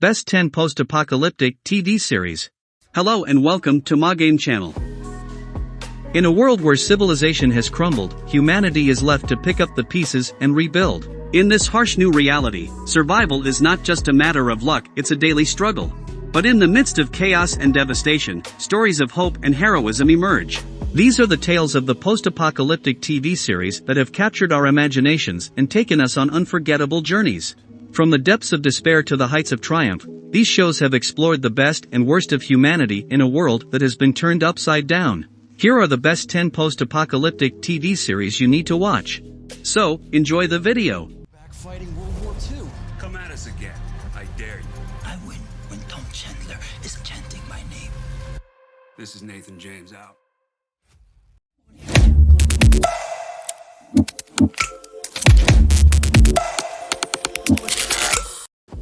Best 10 Post Apocalyptic TV Series. Hello and welcome to MoGame channel. In a world where civilization has crumbled, humanity is left to pick up the pieces and rebuild. In this harsh new reality, survival is not just a matter of luck, it's a daily struggle. But in the midst of chaos and devastation, stories of hope and heroism emerge. These are the tales of the post-apocalyptic TV series that have captured our imaginations and taken us on unforgettable journeys. From the depths of despair to the heights of triumph, these shows have explored the best and worst of humanity in a world that has been turned upside down. Here are the best 10 post-apocalyptic TV series you need to watch. So, enjoy the video. Back fighting World War II. Come at us again. I dare you. I win when Tom Chandler is chanting my name. This is Nathan James out.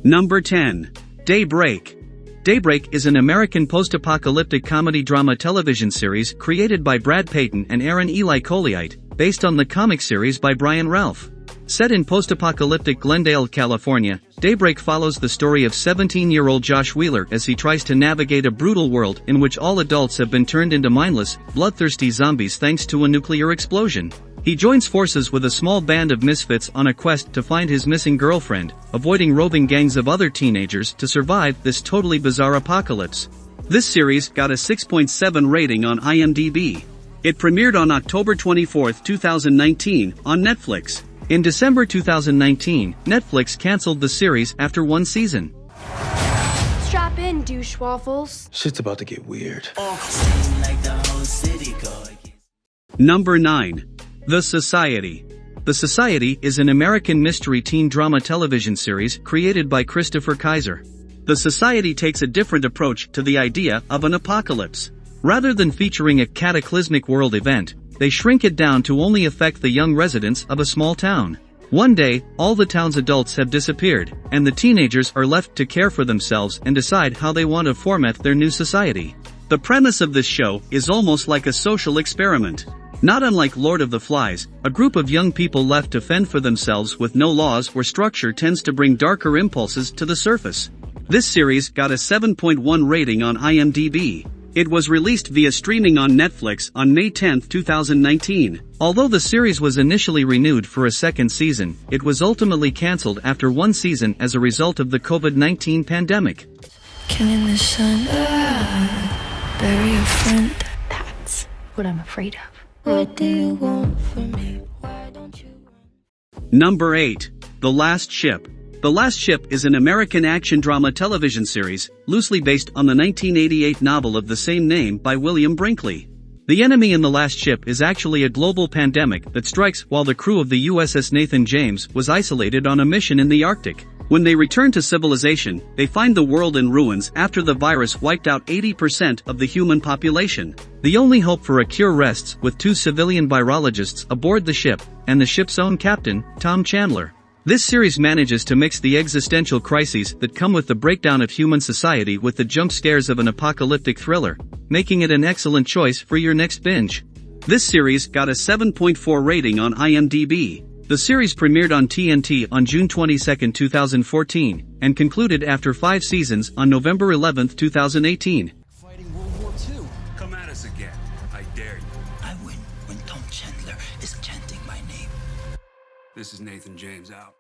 Number 10. Daybreak. Daybreak is an American post-apocalyptic comedy-drama television series created by Brad Peyton and Aaron Eli Colliite, based on the comic series by Brian Ralph. Set in post-apocalyptic Glendale, California, Daybreak follows the story of 17-year-old Josh Wheeler as he tries to navigate a brutal world in which all adults have been turned into mindless, bloodthirsty zombies thanks to a nuclear explosion. He joins forces with a small band of misfits on a quest to find his missing girlfriend, avoiding roving gangs of other teenagers to survive this totally bizarre apocalypse. This series got a 6.7 rating on IMDb. It premiered on October 24, 2019, on Netflix. In December 2019, Netflix canceled the series after one season. Strap in, douche waffles. Shit's about to get weird. Number 9. The Society. The Society is an American mystery teen drama television series created by Christopher Kaiser. The Society takes a different approach to the idea of an apocalypse. Rather than featuring a cataclysmic world event, they shrink it down to only affect the young residents of a small town. One day, all the town's adults have disappeared, and the teenagers are left to care for themselves and decide how they want to format their new society. The premise of this show is almost like a social experiment. Not unlike Lord of the Flies, a group of young people left to fend for themselves with no laws or structure tends to bring darker impulses to the surface. This series got a 7.1 rating on IMDb. It was released via streaming on Netflix on May 10, 2019. Although the series was initially renewed for a second season, it was ultimately cancelled after one season as a result of the COVID-19 pandemic. Killing the sun, bury a friend. That's what I'm afraid of. What do you want from me? Why don't you? Number 8. The Last Ship. The Last Ship is an American action drama television series, loosely based on the 1988 novel of the same name by William Brinkley. The enemy in The Last Ship is actually a global pandemic that strikes while the crew of the USS Nathan James was isolated on a mission in the Arctic. When they return to civilization, they find the world in ruins after the virus wiped out 80% of the human population. The only hope for a cure rests with two civilian virologists aboard the ship, and the ship's own captain, Tom Chandler. This series manages to mix the existential crises that come with the breakdown of human society with the jump scares of an apocalyptic thriller, making it an excellent choice for your next binge. This series got a 7.4 rating on IMDb. The series premiered on TNT on June 22, 2014, and concluded after 5 seasons on November 11, 2018. Fighting World War II. Come at us again. I dare you. I win when Tom Chandler is chanting my name. This is Nathan James out.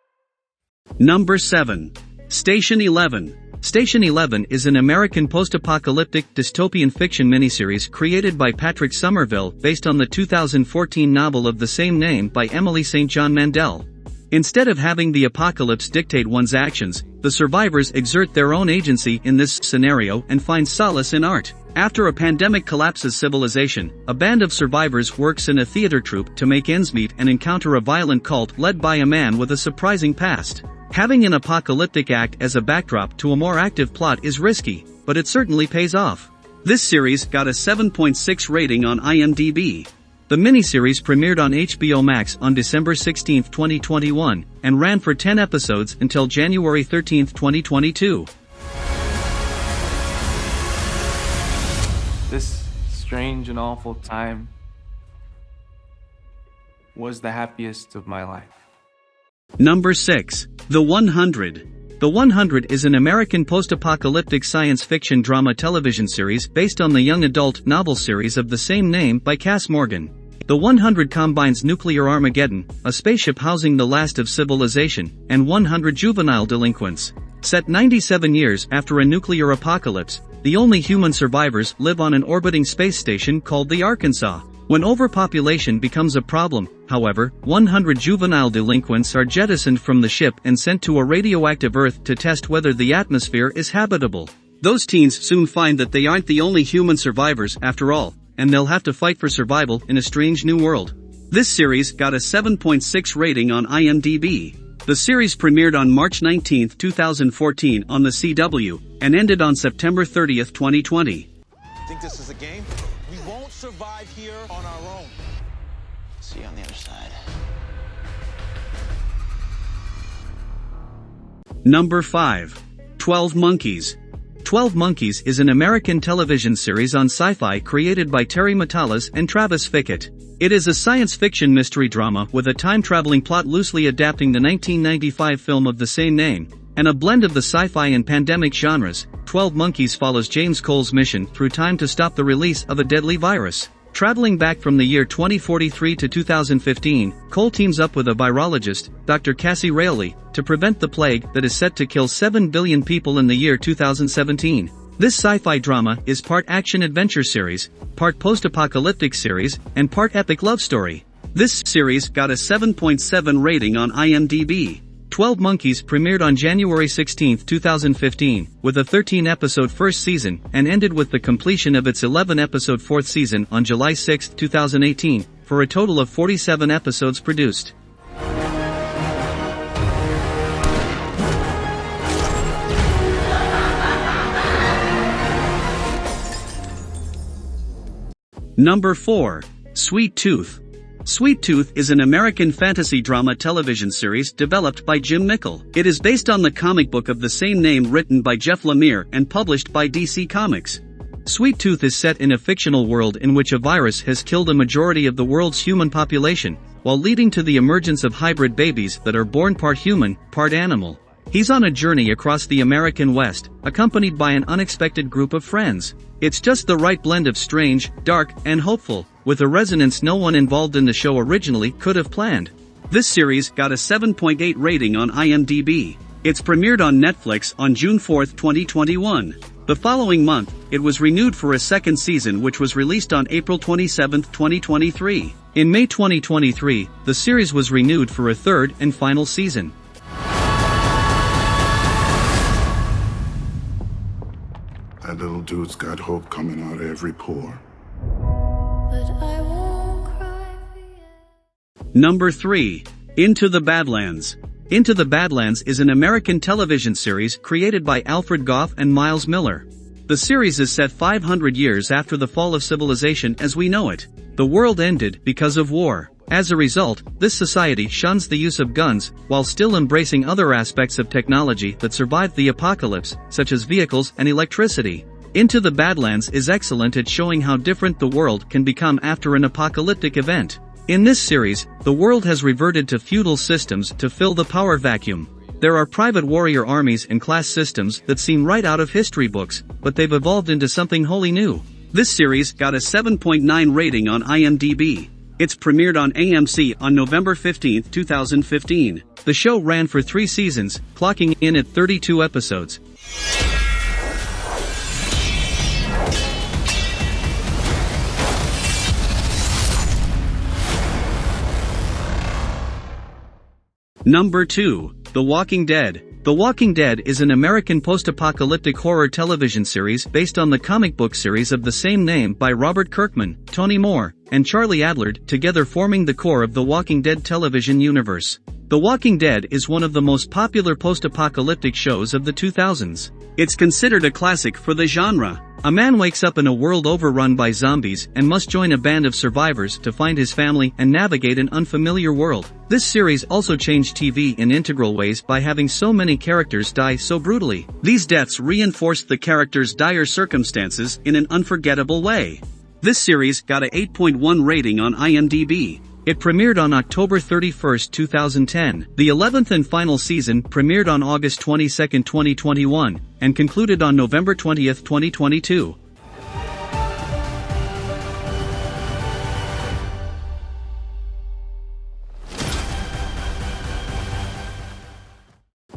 Number 7. Station 11. Station 11 is an American post-apocalyptic dystopian fiction miniseries created by Patrick Somerville based on the 2014 novel of the same name by Emily St. John Mandel. Instead of having the apocalypse dictate one's actions, the survivors exert their own agency in this scenario and find solace in art. After a pandemic collapses civilization, a band of survivors works in a theater troupe to make ends meet and encounter a violent cult led by a man with a surprising past. Having an apocalyptic act as a backdrop to a more active plot is risky, but it certainly pays off. This series got a 7.6 rating on IMDb. The miniseries premiered on HBO Max on December 16, 2021, and ran for 10 episodes until January 13, 2022. This strange and awful time was the happiest of my life. Number 6. The 100. The 100 is an American post-apocalyptic science fiction drama television series based on the young adult novel series of the same name by Cass Morgan. The 100 combines nuclear Armageddon, a spaceship housing the last of civilization, and 100 juvenile delinquents. Set 97 years after a nuclear apocalypse, the only human survivors live on an orbiting space station called the Arkansas. When overpopulation becomes a problem, however, 100 juvenile delinquents are jettisoned from the ship and sent to a radioactive Earth to test whether the atmosphere is habitable. Those teens soon find that they aren't the only human survivors after all, and they'll have to fight for survival in a strange new world. This series got a 7.6 rating on IMDb. The series premiered on March 19, 2014 on the CW, and ended on September 30, 2020. Think this is a game? We won't survive here on our own. See you on the other side. Number 5. 12 Monkeys. 12 Monkeys is an American television series on Syfy created by Terry Matalas and Travis Fickett. It is a science fiction mystery drama with a time-traveling plot loosely adapting the 1995 film of the same name, and a blend of the sci-fi and pandemic genres. 12 Monkeys follows James Cole's mission through time to stop the release of a deadly virus. Traveling back from the year 2043 to 2015, Cole teams up with a virologist, Dr. Cassie Rayleigh, to prevent the plague that is set to kill 7 billion people in the year 2017. This sci-fi drama is part action-adventure series, part post-apocalyptic series, and part epic love story. This series got a 7.7 rating on IMDb. 12 Monkeys premiered on January 16, 2015, with a 13-episode first season, and ended with the completion of its 11-episode fourth season on July 6, 2018, for a total of 47 episodes produced. Number 4. Sweet Tooth. Sweet Tooth is an American fantasy drama television series developed by Jim Mickle. It is based on the comic book of the same name written by Jeff Lemire and published by DC Comics. Sweet Tooth is set in a fictional world in which a virus has killed a majority of the world's human population, while leading to the emergence of hybrid babies that are born part human, part animal. He's on a journey across the American West, accompanied by an unexpected group of friends. It's just the right blend of strange, dark, and hopeful, with a resonance no one involved in the show originally could have planned. This series got a 7.8 rating on IMDb. It's premiered on Netflix on June 4, 2021. The following month, it was renewed for a second season which was released on April 27, 2023. In May 2023, the series was renewed for a third and final season. That little dude's got hope coming out of every pore. But I won't cry for you. Number 3. Into the Badlands. Into the Badlands is an American television series created by Alfred Goff and Miles Miller. The series is set 500 years after the fall of civilization as we know it. The world ended because of war. As a result, this society shuns the use of guns, while still embracing other aspects of technology that survived the apocalypse, such as vehicles and electricity. Into the Badlands is excellent at showing how different the world can become after an apocalyptic event. In this series, the world has reverted to feudal systems to fill the power vacuum. There are private warrior armies and class systems that seem right out of history books, but they've evolved into something wholly new. This series got a 7.9 rating on IMDb. It's premiered on AMC on November 15, 2015. The show ran for 3 seasons, clocking in at 32 episodes. Number 2. The Walking Dead. The Walking Dead is an American post-apocalyptic horror television series based on the comic book series of the same name by Robert Kirkman, Tony Moore, and Charlie Adlard, together forming the core of the Walking Dead television universe. The Walking Dead is one of the most popular post-apocalyptic shows of the 2000s. It's considered a classic for the genre. A man wakes up in a world overrun by zombies and must join a band of survivors to find his family and navigate an unfamiliar world. This series also changed TV in integral ways by having so many characters die so brutally. These deaths reinforced the characters' dire circumstances in an unforgettable way. This series got a 8.1 rating on IMDb. It premiered on October 31, 2010. The 11th and final season premiered on August 22, 2021, and concluded on November 20, 2022.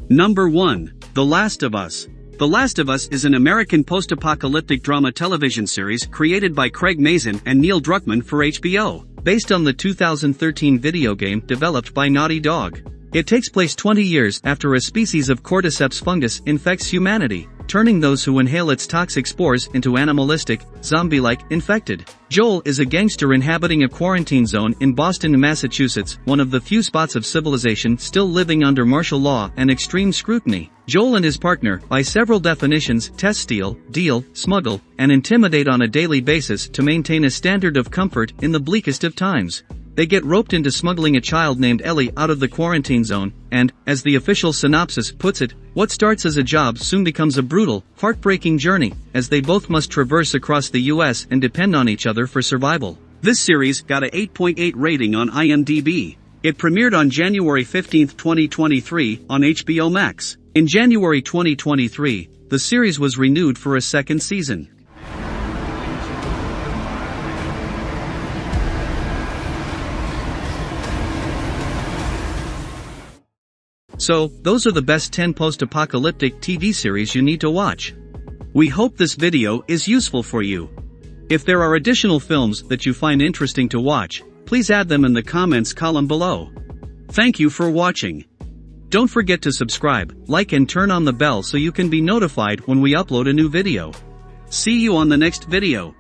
Number 1. The Last of Us. The Last of Us is an American post-apocalyptic drama television series created by Craig Mazin and Neil Druckmann for HBO, based on the 2013 video game developed by Naughty Dog. It takes place 20 years after a species of cordyceps fungus infects humanity, turning those who inhale its toxic spores into animalistic, zombie-like, infected. Joel is a gangster inhabiting a quarantine zone in Boston, Massachusetts, one of the few spots of civilization still living under martial law and extreme scrutiny. Joel and his partner, by several definitions, test, steal, deal, smuggle, and intimidate on a daily basis to maintain a standard of comfort in the bleakest of times. They get roped into smuggling a child named Ellie out of the quarantine zone, and, as the official synopsis puts it, what starts as a job soon becomes a brutal, heartbreaking journey, as they both must traverse across the US and depend on each other for survival. This series got a 8.8 rating on IMDb. It premiered on January 15, 2023, on HBO Max. In January 2023, the series was renewed for a second season. So, those are the best 10 post-apocalyptic TV series you need to watch. We hope this video is useful for you. If there are additional films that you find interesting to watch, please add them in the comments column below. Thank you for watching. Don't forget to subscribe, like and turn on the bell so you can be notified when we upload a new video. See you on the next video.